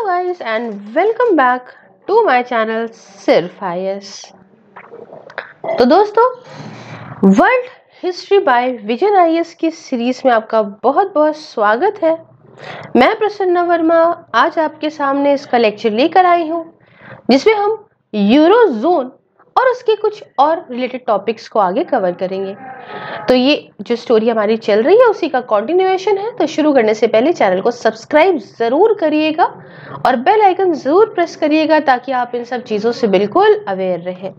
guys and welcome back to my channel सिर्फ IS। तो दोस्तों, world history by vision IS की series में आपका बहुत बहुत स्वागत है। मैं प्रसन्ना वर्मा आज आपके सामने इसका लेक्चर लेकर आई हूँ, जिसमें हम यूरोजोन और उसके कुछ और रिलेटेड टॉपिक्स को आगे कवर करेंगे। तो ये जो स्टोरी हमारी चल रही है उसी का कंटिन्यूएशन है। तो शुरू करने से पहले चैनल को सब्सक्राइब जरूर करिएगा और बेल आइकन जरूर प्रेस करिएगा ताकि आप इन सब चीजों से बिल्कुल अवेयर रहें।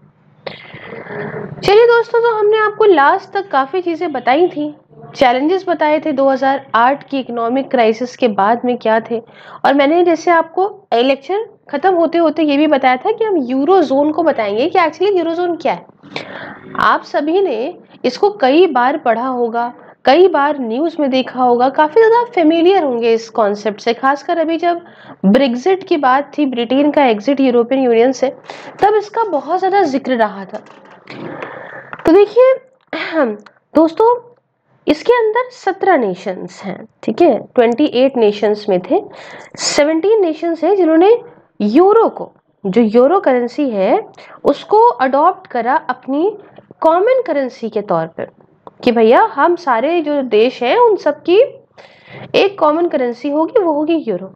चलिए दोस्तों, तो हमने आपको लास्ट तक काफी चीजें बताई थी, चैलेंजेस बताए थे 2008 की इकोनॉमिक क्राइसिस के बाद में क्या थे, और मैंने जैसे आपको लेक्चर खत्म होते होते ये भी बताया था कि हम यूरोजोन को बताएंगे कि एक्चुअली यूरोजोन क्या है। आप सभी ने इसको कई बार पढ़ा होगा, कई बार न्यूज में देखा होगा, काफी ज्यादा फेमिलियर होंगे इस कॉन्सेप्ट से। खासकर अभी जब ब्रेक्जिट की बात थी, ब्रिटेन का एग्जिट यूरोपियन यूनियन से, तब इसका बहुत ज्यादा जिक्र रहा था। तो देखिए दोस्तों, इसके अंदर 17 नेशंस हैं, ठीक है। 28 नेशंस में थे, 17 नेशंस हैं जिन्होंने यूरो को, जो यूरो करेंसी है, उसको अडॉप्ट करा अपनी कॉमन करेंसी के तौर पर कि भैया हम सारे जो देश हैं उन सब की एक कॉमन करेंसी होगी, वो होगी यूरो।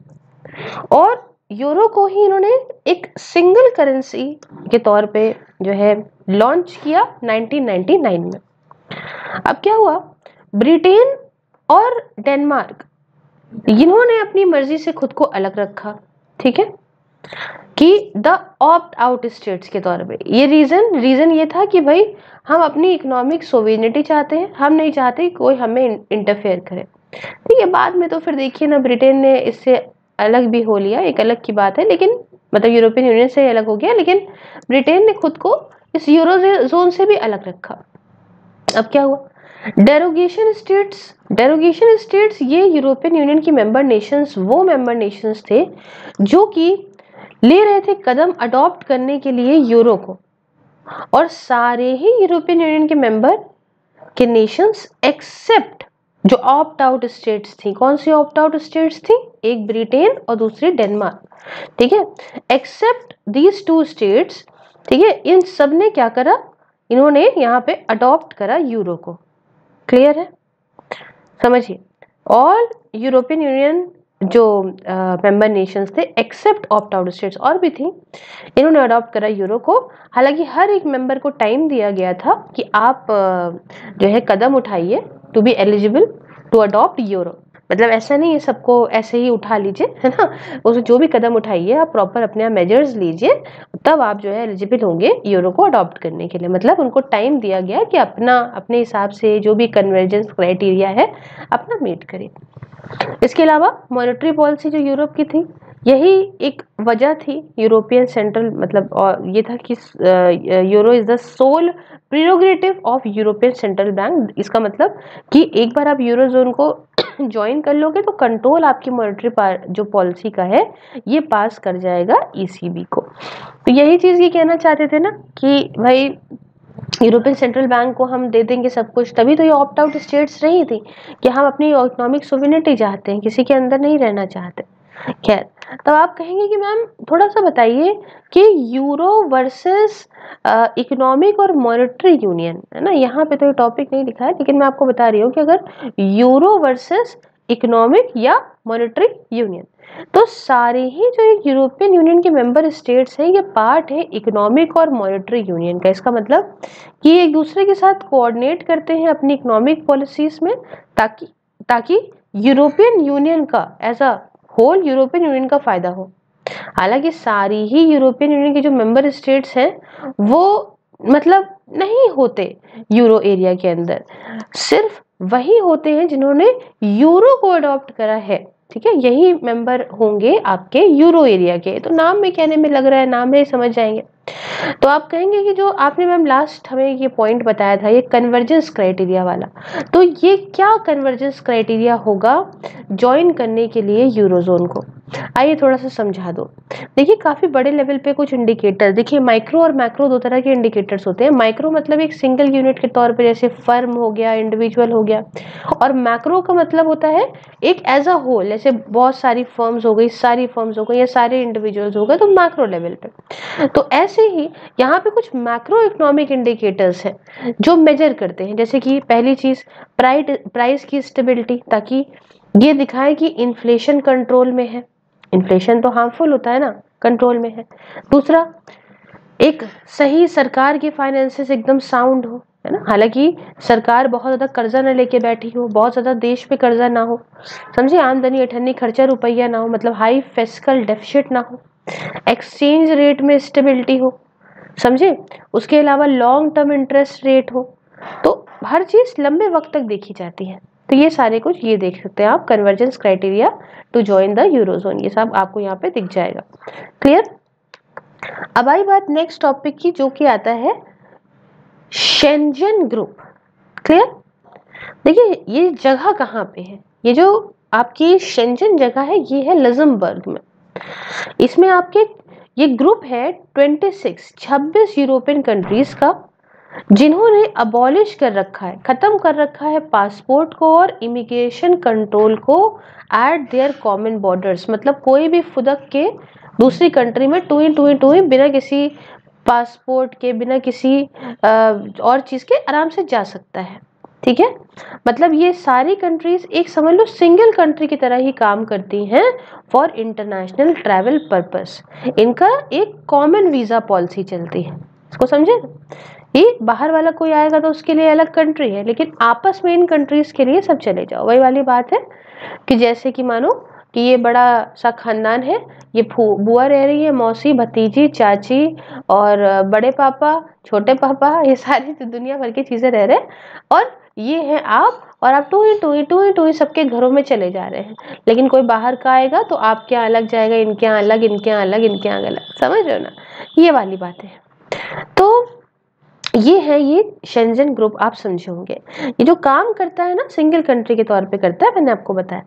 और यूरो को ही इन्होंने एक सिंगल करेंसी के तौर पे जो है लॉन्च किया 1999 में। अब क्या हुआ, ब्रिटेन और डेनमार्क इन्होंने अपनी मर्जी से खुद को अलग रखा, ठीक है, कि द ऑप्ट आउट स्टेट्स के तौर पे। ये रीजन ये था कि भाई हम अपनी इकोनॉमिक सोवेरेनिटी चाहते हैं, हम नहीं चाहते कोई हमें इंटरफेयर करे, ठीक है। बाद में तो फिर देखिए ना, ब्रिटेन ने इससे अलग भी हो लिया, एक अलग की बात है, लेकिन मतलब यूरोपियन यूनियन से अलग हो गया, लेकिन ब्रिटेन ने खुद को इस यूरो जोन से भी अलग रखा। अब क्या हुआ, डेरोगेशन स्टेट्स ये यूरोपियन यूनियन की मेंबर नेशंस, वो मेंबर नेशंस थे जो कि ले रहे थे कदम अडॉप्ट करने के लिए यूरो को, और सारे ही यूरोपियन यूनियन के मेंबर के नेशंस एक्सेप्ट जो ऑप्ट आउट स्टेट्स थी। कौन सी ऑप्ट आउट स्टेट्स थी? एक ब्रिटेन और दूसरी डेनमार्क, ठीक है। एक्सेप्ट दीज टू स्टेट्स, ठीक है, इन सब ने क्या करा, इन्होंने यहाँ पे अडॉप्ट करा यूरो को। क्लियर है, समझिए। और यूरोपियन यूनियन जो मेंबर नेशंस थे एक्सेप्ट ऑप्ट आउट स्टेट्स और भी थी, इन्होंने अडॉप्ट करा यूरो को। हालांकि हर एक मेंबर को टाइम दिया गया था कि आप जो है कदम उठाइए to be eligible to adopt euro. मतलब ऐसा नहीं है सबको ऐसे ही उठा लीजिए, है ना। उसमें जो भी कदम उठाइए आप प्रॉपर अपने मेजर्स लीजिए, तब आप जो है एलिजिबल होंगे यूरो को अडॉप्ट करने के लिए। मतलब उनको टाइम दिया गया कि अपने हिसाब से जो भी कन्वर्जेंस क्राइटेरिया है अपना मीट करें। इसके अलावा मॉनेटरी पॉलिसी जो यूरोप की थी, यही एक वजह थी यूरोपियन सेंट्रल, मतलब और ये था कि euro is the sole prerogative of European central bank. इसका मतलब कि एक बार आप यूरो जोन को ज्वाइन कर लोगे तो कंट्रोल आपकी मॉनेटरी जो पॉलिसी का है ये पास कर जाएगा ECB को। तो यही चीज ये कहना चाहते थे ना कि भाई यूरोपियन सेंट्रल बैंक को हम दे देंगे सब कुछ, तभी तो ये ऑप्ट आउट स्टेट्स रही थी कि हम अपनी इकोनॉमिक सोवेरेनिटी चाहते हैं, किसी के अंदर नहीं रहना चाहते। खैर, तब आप कहेंगे कि मैम थोड़ा सा बताइए कि यूरो वर्सेस इकोनॉमिक और मॉनेटरी यूनियन, है ना। यहाँ पे तो ये टॉपिक नहीं लिखा है, लेकिन मैं आपको बता रही हूँ कि अगर यूरो वर्सेस इकोनॉमिक या मॉनेटरी यूनियन, तो सारे ही जो यूरोपियन यूनियन के मेंबर स्टेट्स हैं ये पार्ट है इकोनॉमिक और मॉनेटरी यूनियन का। इसका मतलब कि एक दूसरे के साथ कोऑर्डिनेट करते हैं अपनी इकोनॉमिक पॉलिसीज में, ताकि यूरोपियन यूनियन का as a whole European Union का फायदा हो। हालांकि सारी ही यूरोपियन यूनियन के जो मेंबर स्टेट्स हैं वो मतलब नहीं होते यूरो एरिया के अंदर, सिर्फ वही होते हैं जिन्होंने यूरो को अडॉप्ट करा है, ठीक है। यही मेंबर होंगे आपके यूरो एरिया के। तो नाम में कहने में लग रहा है, नाम में ही समझ जाएंगे। तो आप कहेंगे कि जो आपने मैम लास्ट हमें ये पॉइंट बताया था, ये कन्वर्जेंस क्राइटेरिया वाला, तो ये क्या कन्वर्जेंस क्राइटेरिया होगा ज्वाइन करने के लिए यूरोजोन को? आइए थोड़ा सा समझा दो। देखिए काफी बड़े लेवल पे कुछ इंडिकेटर, देखिए माइक्रो और मैक्रो दो तरह के इंडिकेटर्स होते हैं। माइक्रो मतलब एक सिंगल यूनिट के तौर पे, जैसे फर्म हो गया, इंडिविजुअल हो गया, और मैक्रो का मतलब होता है एक एज अ होल, जैसे बहुत सारी फर्म्स हो गई, सारी फर्म्स हो गई या सारे इंडिविजुअल्स हो गए, तो मैक्रो लेवल पे। तो ऐसे ही यहाँ पे कुछ मैक्रो इकोनॉमिक इंडिकेटर्स हैं जो मेजर करते हैं, जैसे कि पहली चीज प्राइस की स्टेबिलिटी, ताकि ये दिखाए कि इन्फ्लेशन कंट्रोल में है। इन्फ्लेशन तो हार्मफुल होता है ना, कंट्रोल में है। दूसरा, एक सही सरकार की फाइनेंसेस एकदम साउंड हो, है ना, हालांकि सरकार बहुत ज्यादा कर्जा न लेके बैठी हो, बहुत ज्यादा देश पे कर्जा ना हो, समझे, आमदनी अठन्नी खर्चा रुपया ना हो, मतलब हाई फिस्कल डेफिसिट ना हो, एक्सचेंज रेट में स्टेबिलिटी हो, समझे, उसके अलावा लॉन्ग टर्म इंटरेस्ट रेट हो। तो हर चीज लंबे वक्त तक देखी जाती है। तो ये सारे कुछ ये देख सकते हैं आप, convergence criteria to join the eurozone, ये सब आपको यहाँ पे दिख जाएगा। क्लियर। अब आई बात नेक्स्ट टॉपिक की, जो कि आता है शेंजन ग्रुप। क्लियर। देखिए ये जगह कहाँ पे है, ये जो आपकी शेंजन जगह है ये है लग्जमबर्ग में। इसमें आपके ये ग्रुप है 26 यूरोपियन कंट्रीज का, जिन्होंने अबॉलिश कर रखा है, खत्म कर रखा है पासपोर्ट को और इमिग्रेशन कंट्रोल को एट देयर कॉमन बॉर्डर्स। मतलब कोई भी फुदक के दूसरी कंट्री में टू ही बिना किसी पासपोर्ट के, बिना किसी और चीज के आराम से जा सकता है। ठीक है, मतलब ये सारी कंट्रीज एक समझ लो सिंगल कंट्री की तरह ही काम करती हैं फॉर इंटरनेशनल ट्रैवल पर्पस। इनका एक कॉमन वीजा पॉलिसी चलती है, इसको समझे। ये बाहर वाला कोई आएगा तो उसके लिए अलग कंट्री है, लेकिन आपस में इन कंट्रीज के लिए सब चले जाओ। वही वाली बात है कि जैसे कि मानो कि ये बड़ा सा खानदान है, ये बुआ रह रही है, मौसी, भतीजी, चाची और बड़े पापा, छोटे पापा, ये सारी तो दुनिया भर की चीजें रह रहे हैं, और ये है आप, और आप टू ही सबके घरों में चले जा रहे हैं। लेकिन कोई बाहर का आएगा तो आपके यहाँ अलग जाएगा, इनके यहाँ अलग, इनके यहाँ अलग, इनके यहाँ अलग, समझ रहे हो ना, ये वाली बात है। तो ये है ये शेंजन ग्रुप, आप समझे होंगे। ये जो काम करता है ना सिंगल कंट्री के तौर पे करता है, मैंने आपको बताया।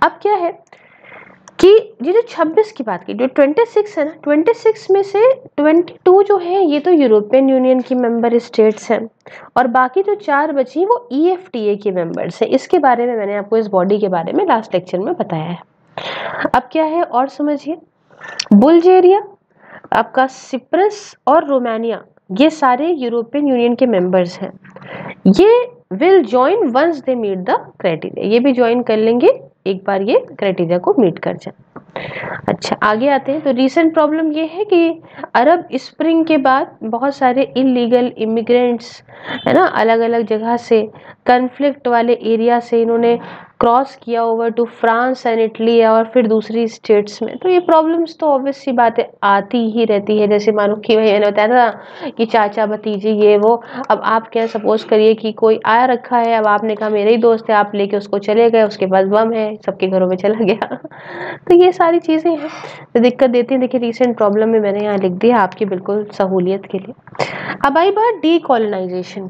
अब क्या है कि ये जो 26 की बात की, जो 26 है ना, 26 में से 22 जो है ये तो यूरोपियन यूनियन की मेंबर स्टेट्स हैं, और बाकी जो 4 बची वो EFTA के मेंबर्स हैं। इसके बारे में मैंने आपको इस बॉडी के बारे में लास्ट लेक्चर में बताया है। अब क्या है और समझिए, बुल्गारिया, आपका सिप्रस और रोमानिया, ये सारे यूरोपियन यूनियन के मेंबर्स हैं। ये will join once they meet the criteria, ये भी ज्वाइन कर लेंगे एक बार ये क्राइटेरिया को मीट कर जाए। अच्छा आगे आते हैं। तो रीसेंट प्रॉब्लम ये है कि अरब स्प्रिंग के बाद बहुत सारे इलीगल इमिग्रेंट्स, है ना, अलग अलग जगह से, कन्फ्लिक्ट वाले एरिया से इन्होंने क्रॉस किया over to France and Italy और फिर दूसरी स्टेट्स में। तो ये प्रॉब्लम्स तो ऑब्वियस सी बात है आती ही रहती है। जैसे मानो कि मैंने बताया ना कि चाचा भतीजी ये वो, अब आप क्या सपोज करिए कि कोई आया रखा है, अब आपने कहा मेरे ही दोस्त है, आप लेके उसको चले गए, उसके पास बम है, सबके घरों में चला गया तो ये सारी चीजें हैं तो दिक्कत देती हैं। देखिए रीसेंट प्रॉब्लम में मैंने यहाँ लिख दिया आपकी बिल्कुल सहूलियत के लिए। अब आई बात डीकोलोनाइजेशन।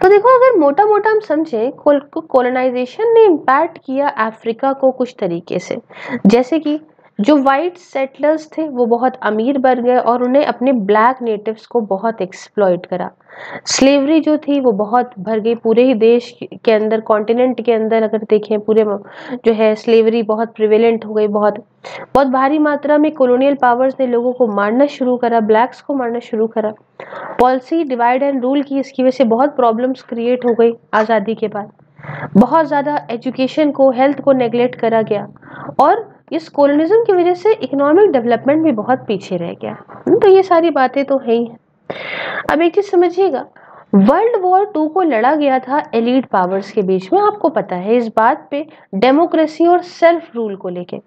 तो देखो अगर मोटा मोटा हम समझें, कोलोनाइजेशन ने इम्पैक्ट किया अफ्रीका को कुछ तरीके से। जैसे कि जो वाइट सेटलर्स थे वो बहुत अमीर बन गए और उन्हें अपने ब्लैक नेटिव्स को बहुत एक्सप्लॉइट करा। स्लेवरी जो थी वो बहुत भर गई पूरे ही देश के अंदर, कॉन्टिनेंट के अंदर अगर देखें पूरे जो है स्लेवरी बहुत प्रिवेलेंट हो गई। बहुत बहुत भारी मात्रा में कॉलोनियल पावर्स ने लोगों को मारना शुरू करा, ब्लैक्स को मारना शुरू करा। पॉलिसी डिवाइड एंड रूल की, इसकी वजह से बहुत प्रॉब्लम्स क्रिएट हो गई आज़ादी के बाद। बहुत ज़्यादा एजुकेशन को, हेल्थ को नेग्लेक्ट करा गया, और इस कोलोनिज्म की वजह से इकोनॉमिक डेवलपमेंट भी बहुत पीछे रह गया। तो ये सारी बातें तो है ही। अब एक चीज समझिएगा, वर्ल्ड वॉर 2 को लड़ा गया था एलीट पावर्स के बीच में, आपको पता है इस बात पे, डेमोक्रेसी और सेल्फ रूल को लेके।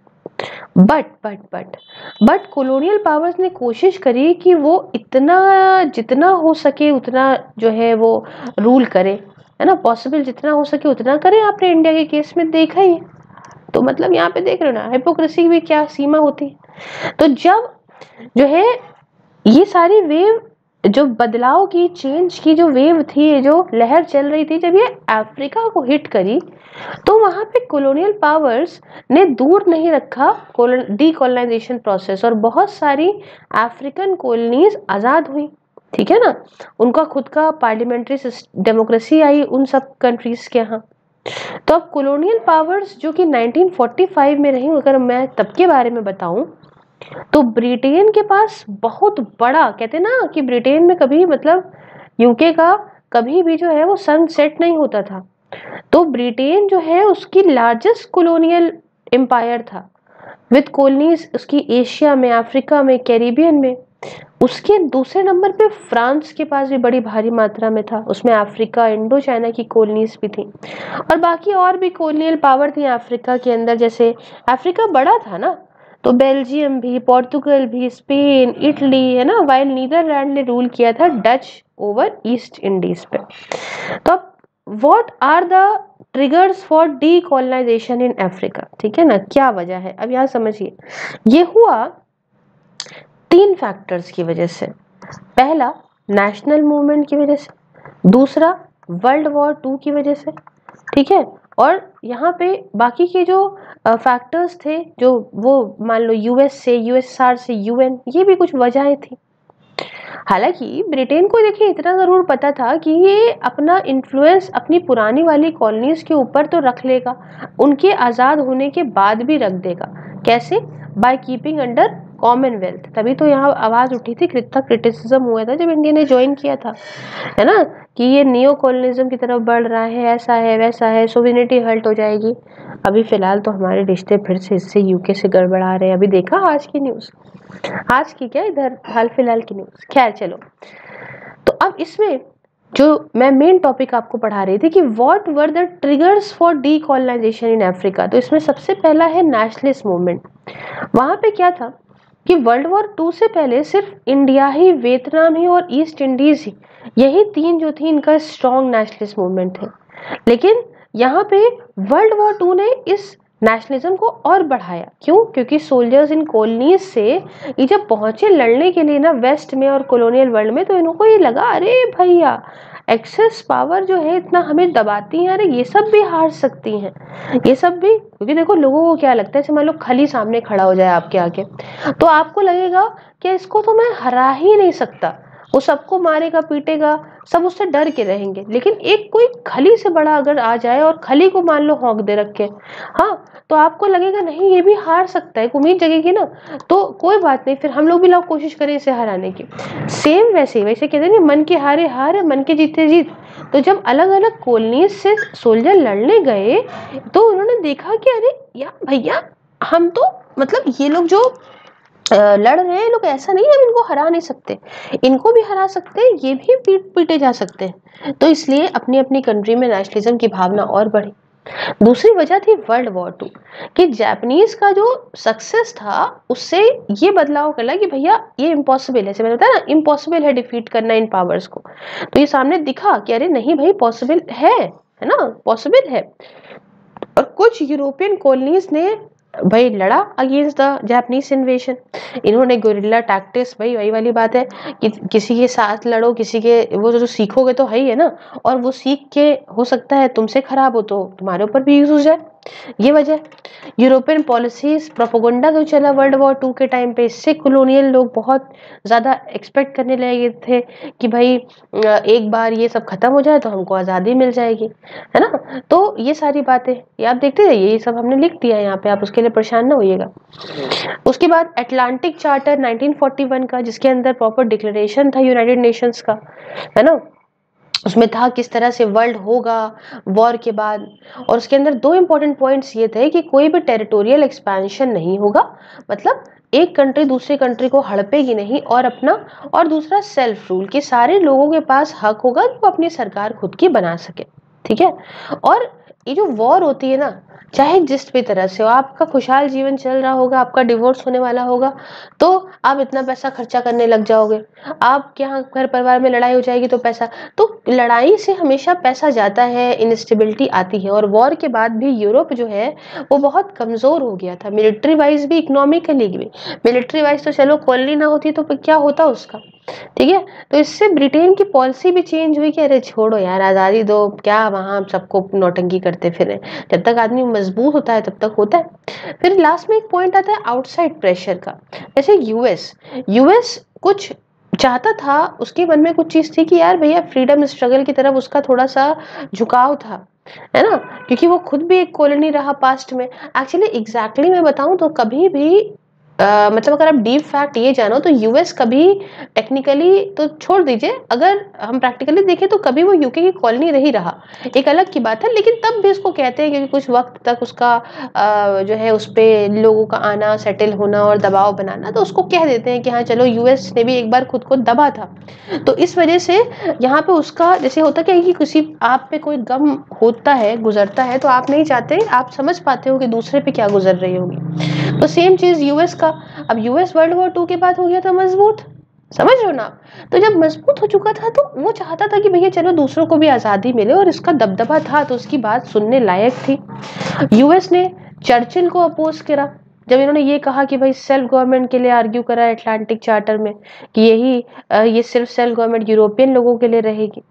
बट कॉलोनियल पावर्स ने कोशिश करी कि वो इतना जितना हो सके उतना जो है वो रूल करे, है ना, पॉसिबल जितना हो सके उतना करे। आपने इंडिया के केस में देखा ही, तो मतलब यहाँ पे देख रहे हो ना हिपोक्रेसी भी क्या सीमा होती है। तो जब जो है ये सारी वेव जो बदलाव की, चेंज की जो वेव थी, जो लहर चल रही थी, जब ये अफ्रीका को हिट करी तो वहां पे कॉलोनियल पावर्स ने दूर नहीं रखा डीकोलोनाइजेशन प्रोसेस, और बहुत सारी अफ्रीकन कॉलोनीज आजाद हुई। ठीक है ना, उनका खुद का पार्लियामेंट्री डेमोक्रेसी आई उन सब कंट्रीज के यहाँ। तो अब कॉलोनियल पावर्स जो कि 1945 में रही, अगर मैं तब के बारे में बताऊं तो ब्रिटेन के पास बहुत बड़ा, कहते हैं ना कि ब्रिटेन में कभी मतलब यूके का कभी भी जो है वो सनसेट नहीं होता था। तो ब्रिटेन जो है उसकी लार्जेस्ट कॉलोनियल एम्पायर था, विद कॉलोनीज उसकी एशिया में, अफ्रीका में, कैरिबियन में। उसके दूसरे नंबर पे फ्रांस के पास भी बड़ी भारी मात्रा में था, उसमें अफ्रीका, इंडो चाइना की कॉलोनीज भी थी, और बाकी और भी कॉलोनियल पावर थी अफ्रीका के अंदर। जैसे अफ्रीका बड़ा था ना, तो बेल्जियम भी, पोर्तुगल भी, स्पेन, इटली, है ना, वाइल नीदरलैंड ने रूल किया था डच ओवर ईस्ट इंडीज पे। तो अब what are the triggers for decolonisation in Africa, ठीक है ना, क्या वजह है, अब यहाँ समझिए। ये हुआ 3 फैक्टर्स की वजह से। पहला नेशनल मूवमेंट की वजह से, दूसरा वर्ल्ड वॉर 2 की वजह से, ठीक है, और यहाँ पे बाकी के जो फैक्टर्स थे, जो वो मान लो यूएस से, यूएसआर से, यूएन, ये भी कुछ वजहें थी। हालांकि ब्रिटेन को देखिए इतना जरूर पता था कि ये अपना इन्फ्लुएंस अपनी पुरानी वाली कॉलोनीज के ऊपर तो रख लेगा, उनके आज़ाद होने के बाद भी रख देगा। कैसे? By keeping under Commonwealth. तभी तो यहाँ आवाज उठी थी, क्रिटिसिज्म हुआ था जब इंडिया ने ज्वाइन किया था, है ना, कि ये नियो कॉलोनिज्म की तरफ बढ़ रहा है, ऐसा है वैसा है, सोवेनिटी हर्ट हो जाएगी। अभी फिलहाल तो हमारे रिश्ते फिर से इससे यूके से गड़बड़ा रहे हैं। अभी देखा आज की न्यूज, आज की क्या, इधर हाल फिलहाल की न्यूज। खैर चलो, तो अब इसमें जो मैं मेन टॉपिक आपको पढ़ा रही थी कि what were the triggers for decolonisation in Africa, तो इसमें सबसे पहला है नेशनलिस्ट मूवमेंट। वहां पे क्या था कि वर्ल्ड वॉर 2 से पहले सिर्फ इंडिया ही, वियतनाम ही और ईस्ट इंडीज ही, यही 3 जो थी इनका स्ट्रॉन्ग नेशनलिस्ट मूवमेंट थे। लेकिन यहाँ पे वर्ल्ड वॉर 2 ने इस नेशनलिज्म को और बढ़ाया। क्यों? क्योंकि सोल्जर्स इन कॉलोनीज से ये जब पहुंचे लड़ने के लिए ना वेस्ट में और कॉलोनियल वर्ल्ड में, तो इनको ये लगा अरे भैया एक्सेस पावर जो है इतना हमें दबाती है, अरे ये सब भी हार सकती हैं, ये सब भी। क्योंकि देखो लोगों को क्या लगता है, जैसे मान लो खली सामने खड़ा हो जाए आपके आगे, तो आपको लगेगा कि इसको तो मैं हरा ही नहीं सकता, वो सबको मारेगा पीटेगा, सब उससे डर के रहेंगे। लेकिन एक कोई खली से बड़ा अगर आ जाए और खली को मान लो हौंक दे रखे, हाँ, तो आपको लगेगा नहीं ये भी हार सकता है, एक उम्मीद जगेगी ना, तो कोई बात नहीं, फिर हम लोग भी लोग कोशिश करें इसे हराने की। सेम वैसे वैसे कहते हैं मन के हारे हार, मन के जीते जीत। तो जब अलग अलग कॉलोनीज से सोल्जर लड़ने गए, तो उन्होंने देखा कि अरे यार भैया, हम तो मतलब ये लोग जो लड़ रहे हैं लोग, ऐसा नहीं है हम इनको हरा नहीं सकते, इनको भी हरा सकते हैं, ये भी पीटे जा सकते हैं। तो इसलिए अपनी अपनी कंट्री में नेशनलिज्म की भावना और बढ़ी। दूसरी वजह थी वर्ल्ड वॉर 2, कि जापानीज का जो सक्सेस था उससे ये बदलाव कर कि भैया ये इम्पॉसिबल है, जैसे मैंने बताया ना, इम्पॉसिबल है डिफीट करना इन पावर्स को। तो ये सामने दिखा कि अरे नहीं भाई, पॉसिबल है ना, पॉसिबल है। और कुछ यूरोपियन कॉलोनीज ने भाई लड़ा अगेंस्ट द जापानीज इन्वेशन। इन्होंने गुरिल्ला टैक्टिक्स, भाई वही वाली बात है कि किसी के साथ लड़ो, किसी के वो जो सीखोगे तो है ही है ना, और वो सीख के हो सकता है तुमसे खराब हो तो तुम्हारे ऊपर भी यूज हो जाए। ये वजह यूरोपियन पॉलिसीज, प्रोपोगंडा जो चला वर्ल्ड वॉर 2 के टाइम पे, इससे कॉलोनियल लोग बहुत ज्यादा एक्सपेक्ट करने लगे थे कि भाई एक बार ये सब खत्म हो जाए तो हमको आजादी मिल जाएगी, है ना। तो ये सारी बातें ये आप देखते जाइए, ये सब हमने लिख दिया यहाँ पे, आप उसके लिए परेशान ना होइएगा। उसके बाद अटलांटिक चार्टर 1941 का, जिसके अंदर प्रॉपर डिक्लेरेशन था यूनाइटेड नेशंस का, है ना, उसमें था किस तरह से वर्ल्ड होगा वॉर के बाद। और उसके अंदर 2 इंपॉर्टेंट पॉइंट्स ये थे कि कोई भी टेरिटोरियल एक्सपेंशन नहीं होगा, मतलब एक कंट्री दूसरी कंट्री को हड़पेगी नहीं, और अपना, और दूसरा सेल्फ रूल, कि सारे लोगों के पास हक होगा कि वो अपनी सरकार खुद की बना सके, ठीक है। और ये जो वॉर होती है ना, चाहे जिस भी तरह से हो, आपका खुशहाल जीवन चल रहा होगा, आपका डिवोर्स होने वाला होगा, तो आप इतना पैसा खर्चा करने लग जाओगे, आपके यहाँ घर परिवार में लड़ाई हो जाएगी तो पैसा, तो लड़ाई से हमेशा पैसा जाता है, इनस्टेबिलिटी आती है। और वॉर के बाद भी यूरोप जो है वो बहुत कमजोर हो गया था, मिलिट्री वाइज भी, इकोनॉमिकली भी। मिलिट्री वाइज तो चलो कॉलोनी ना होती तो क्या होता उसका, ठीक है। तो इससे ब्रिटेन की पॉलिसी भी चेंज हुई कि अरे छोड़ो यार, आज़ादी दो, क्या वहाँ सबको नौटंकी करते फिरे, जब तक आदमी मजबूत होता है तब तक होता है। फिर लास्ट में एक पॉइंट आता है आउटसाइड प्रेशर का। जैसे यूएस यूएस कुछ चाहता था, उसके मन में कुछ चीज थी कि यार भैया फ्रीडम स्ट्रगल की तरफ उसका थोड़ा सा झुकाव था, है ना, क्योंकि वो खुद भी एक कॉलोनी रहा पास्ट में। एक्चुअली एग्जैक्टली मैं बताऊं तो कभी भी मतलब अगर आप डीप फैक्ट ये जानो तो यूएस कभी टेक्निकली तो छोड़ दीजिए, अगर हम प्रैक्टिकली देखें तो कभी वो यूके की कॉलोनी नहीं रहा, एक अलग की बात है। लेकिन तब भी उसको कहते हैं क्योंकि कुछ वक्त तक उसका जो है उस पे लोगों का आना, सेटल होना और दबाव बनाना, तो उसको कह देते हैं कि हाँ चलो, यूएस ने भी एक बार खुद को दबा था। तो इस वजह से यहाँ पे उसका जैसे होता क्या है कि किसी आप पे कोई गम होता है, गुजरता है, तो आप नहीं चाहते, आप समझ पाते हो कि दूसरे पे क्या गुजर रही होगी। तो सेम चीज यूएस का। अब यूएस वर्ल्ड वॉर 2 के बाद हो गया था मजबूत, समझ रहे हो ना। तो जब मजबूत हो चुका था तो वो चाहता था कि भैया चलो दूसरों को भी आजादी मिले, और इसका दबदबा था तो उसकी बात सुनने लायक थी। यूएस ने चर्चिल को अपोज करा जब इन्होंने ये कहा कि भाई सेल्फ गवर्नमेंट के लिए आर्ग्यू करा अटलांटिक चार्टर में कि ये सिर्फ सेल्फ गवर्नमेंट यूरोपियन लोगों के लिए रहेगी,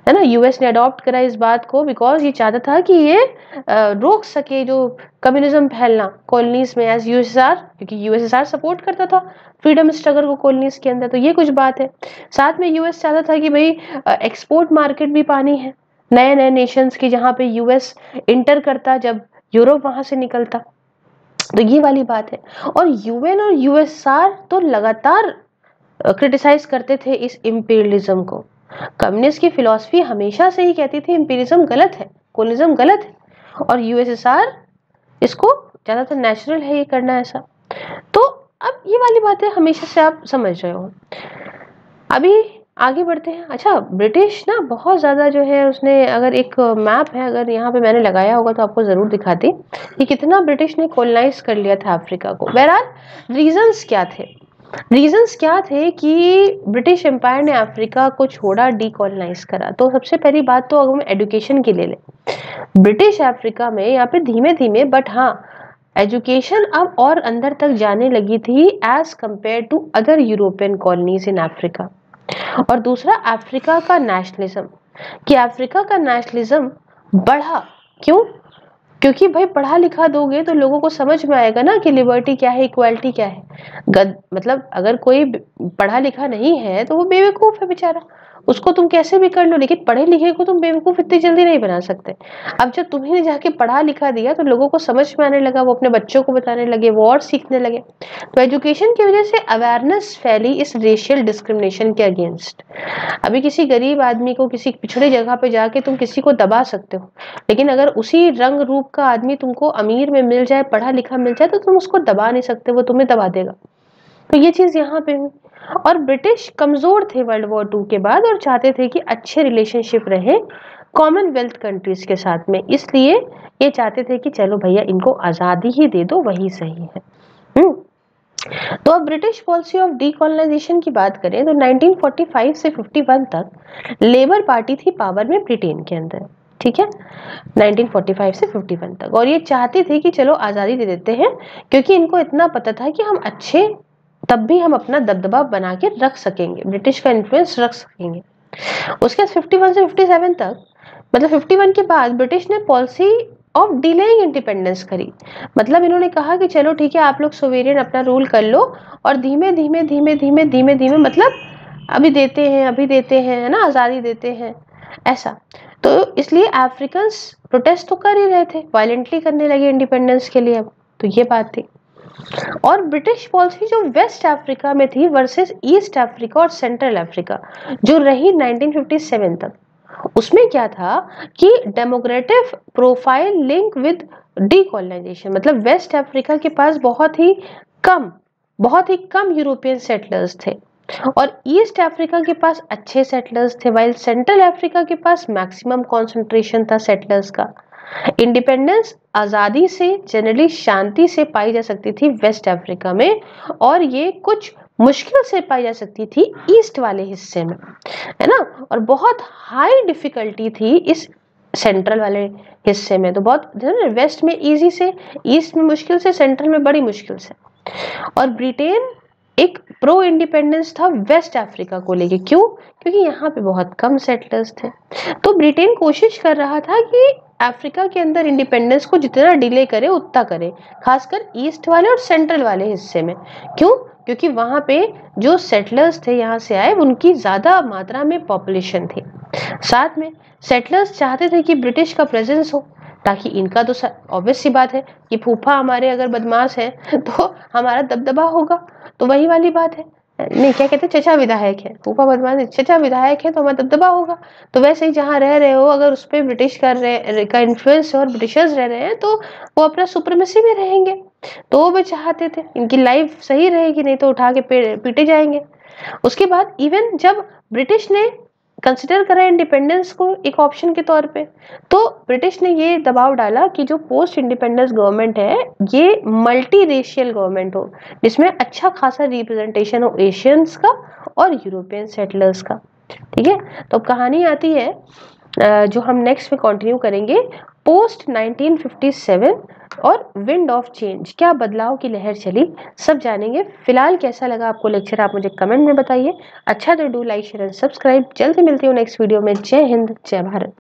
है ना। यूएस ने अडॉप्ट करा इस बात को बिकॉज ये चाहता था कि ये रोक सके जो कम्युनिज्म फैलना कॉलोनीज में एज यूएसएसआर, क्योंकि यूएसएसआर सपोर्ट करता था फ्रीडम स्ट्रगल को कॉलोनीज के अंदर। तो ये कुछ बात है। साथ में यूएस चाहता था कि भाई एक्सपोर्ट मार्केट भी पानी है नए नए नेशंस की, जहां पे यूएस इंटर करता जब यूरोप वहां से निकलता। तो ये वाली बात है। और यूएन और यूएसआर तो लगातार क्रिटिसाइज करते थे इस इंपीरियलिज्म को। कम्युनिस्ट की फिलॉसफी हमेशा से ही कहती थी इंपीरियलिज्म गलत है, कोलिज्म गलत है, और यूएसएसआर इसको ज्यादातर नेचुरल है ये करना ऐसा। तो अब ये वाली बातें हमेशा से आप समझ रहे हो। अभी आगे बढ़ते हैं। अच्छा, ब्रिटिश ना बहुत ज्यादा जो है उसने, अगर एक मैप है अगर यहाँ पे मैंने लगाया होगा तो आपको जरूर दिखाती कि कितना ब्रिटिश ने कॉलोनाइज कर लिया था अफ्रीका को। बहरहाल रीजंस क्या थे, रीजंस क्या थे कि ब्रिटिश एम्पायर ने अफ्रीका को छोड़ा, डीकॉलोनाइज करा। तो सबसे पहली बात तो अगर हम एजुकेशन की ले लें, ब्रिटिश अफ्रीका में यहाँ पे धीमे धीमे बट हाँ एजुकेशन अब और अंदर तक जाने लगी थी as compare to other European colonies in Africa. और दूसरा अफ्रीका का नेशनलिज्म, कि अफ्रीका का नेशनलिज्म बढ़ा। क्यों? क्योंकि भाई पढ़ा लिखा दोगे तो लोगों को समझ में आएगा ना कि लिबर्टी क्या है, इक्वालिटी क्या है। मतलब अगर कोई पढ़ा लिखा नहीं है तो वो बेवकूफ है बेचारा, उसको तुम कैसे भी कर लो, लेकिन पढ़े लिखे को तुम बेवकूफ इतनी जल्दी नहीं बना सकते। अब जब तुम्ही ने जाके पढ़ा लिखा दिया तो लोगों को समझ में आने लगा, वो अपने बच्चों को बताने लगे, वो और सीखने लगे। तो एजुकेशन की वजह से अवेयरनेस फैली इस रेशियल डिस्क्रिमिनेशन के अगेंस्ट। अभी किसी गरीब आदमी को किसी पिछड़े जगह पे जाके तुम किसी को दबा सकते हो, लेकिन अगर उसी रंग रूप का आदमी तुमको अमीर में मिल जाए, पढ़ा लिखा मिल जाए, तो तुम उसको दबा नहीं सकते, वो तुम्हें दबा देगा। तो ये चीज यहाँ पे हुई। और ब्रिटिश कमजोर थे वर्ल्ड वॉर 2 के बाद और चाहते थे कि अच्छे रिलेशनशिप रहे कॉमनवेल्थ कंट्रीज के साथ में, इसलिए ये चाहते थे कि चलो भैया इनको आजादी ही दे दो, वही सही है। तो अब ब्रिटिश पॉलिसी ऑफ डीकॉलोनाइजेशन की बात करें तो 1945 से 51 तक लेबर पार्टी थी पावर में ब्रिटेन के अंदर, ठीक है, 1945 से 51 तक। और ये चाहती थी कि चलो आजादी दे देते हैं, क्योंकि इनको इतना पता था कि हम अच्छे तब भी हम अपना दबदबा बना के रख सकेंगे, ब्रिटिश का इन्फ्लुएंस रख सकेंगे। उसके बाद 51 से 57 तक, मतलब 51 के बाद ब्रिटिश ने पॉलिसी ऑफ डिलेइंग इंडिपेंडेंस करी। मतलब इन्होंने कहा कि चलो ठीक है, आप लोग सोवेरियन अपना रूल कर लो और धीमे धीमे धीमे धीमे धीमे धीमे, मतलब अभी देते हैं अभी देते हैं, है ना, आजादी देते हैं ऐसा। तो इसलिए अफ्रीकन प्रोटेस्ट तो कर ही रहे थे, वायलेंटली करने लगे इंडिपेंडेंस के लिए अब। तो ये बात थी। और ब्रिटिश पॉलिसी जो वेस्ट अफ्रीका में थी वर्सेस ईस्ट अफ्रीका और सेंट्रल अफ्रीका जो रही 1957 तक, उसमें क्या था कि डेमोक्रेटिक प्रोफाइल लिंक विद डीकॉलोनाइजेशन। मतलब वेस्ट अफ्रीका के पास बहुत ही कम यूरोपियन सेटलर्स थे और ईस्ट अफ्रीका के पास अच्छे सेटलर्स थे, वाइल सेंट्रल अफ्रीका के पास मैक्सिमम कॉन्सेंट्रेशन था सेटलर्स का। इंडिपेंडेंस आजादी से जनरली शांति से पाई जा सकती थी वेस्ट अफ्रीका में, और ये कुछ मुश्किल से पाई जा सकती थी ईस्ट वाले हिस्से में, है ना। और बहुत हाई डिफिकल्टी थी इस सेंट्रल वाले हिस्से में। तो बहुत वेस्ट में इजी से, ईस्ट में मुश्किल से, सेंट्रल में बड़ी मुश्किल से। और ब्रिटेन एक प्रो इंडिपेंडेंस था वेस्ट अफ्रीका को लेके। क्यों? क्योंकि यहाँ पे बहुत कम सेटलर्स थे। तो ब्रिटेन कोशिश कर रहा था कि अफ्रीका के अंदर इंडिपेंडेंस को जितना डिले करे उतना करे, खासकर ईस्ट वाले और सेंट्रल वाले हिस्से में। क्यों? क्योंकि वहां पे जो सेटलर्स थे यहाँ से आए, उनकी ज्यादा मात्रा में पॉपुलेशन थी। साथ में सेटलर्स चाहते थे कि ब्रिटिश का प्रेजेंस हो, ताकि इनका तो ऑब्वियस सी बात है कि फूफा हमारे अगर बदमाश है तो हमारा दबदबा होगा। तो वही वाली बात है, नहीं क्या कहते हैं, चचा विधायक है, फूफा बदमाश, चचा विधायक है तो हमारा दबदबा होगा। तो वैसे ही जहाँ रह रहे हो, अगर उस पर ब्रिटिश का इन्फ्लुएंस है और ब्रिटिशर्स रह रहे हैं, तो वो अपना सुप्रीमेसी में रहेंगे। तो वो भी चाहते थे इनकी लाइफ सही रहेगी, नहीं तो उठा के पीटे जाएंगे। उसके बाद इवन जब ब्रिटिश ने कंसिडर करा इंडिपेंडेंस को एक ऑप्शन के तौर पे, तो ब्रिटिश ने ये दबाव डाला कि जो पोस्ट इंडिपेंडेंस गवर्नमेंट है ये मल्टी रेशियल गवर्नमेंट हो, जिसमें अच्छा खासा रिप्रेजेंटेशन हो एशियंस का और यूरोपियन सेटलर्स का। ठीक है, तो अब कहानी आती है जो हम नेक्स्ट में कंटिन्यू करेंगे, पोस्ट 1957 और विंड ऑफ चेंज, क्या बदलाव की लहर चली, सब जानेंगे। फिलहाल कैसा लगा आपको लेक्चर, आप मुझे कमेंट में बताइए। अच्छा तो do like share and subscribe. जल्दी मिलती हूँ नेक्स्ट वीडियो में। जय हिंद, जय भारत।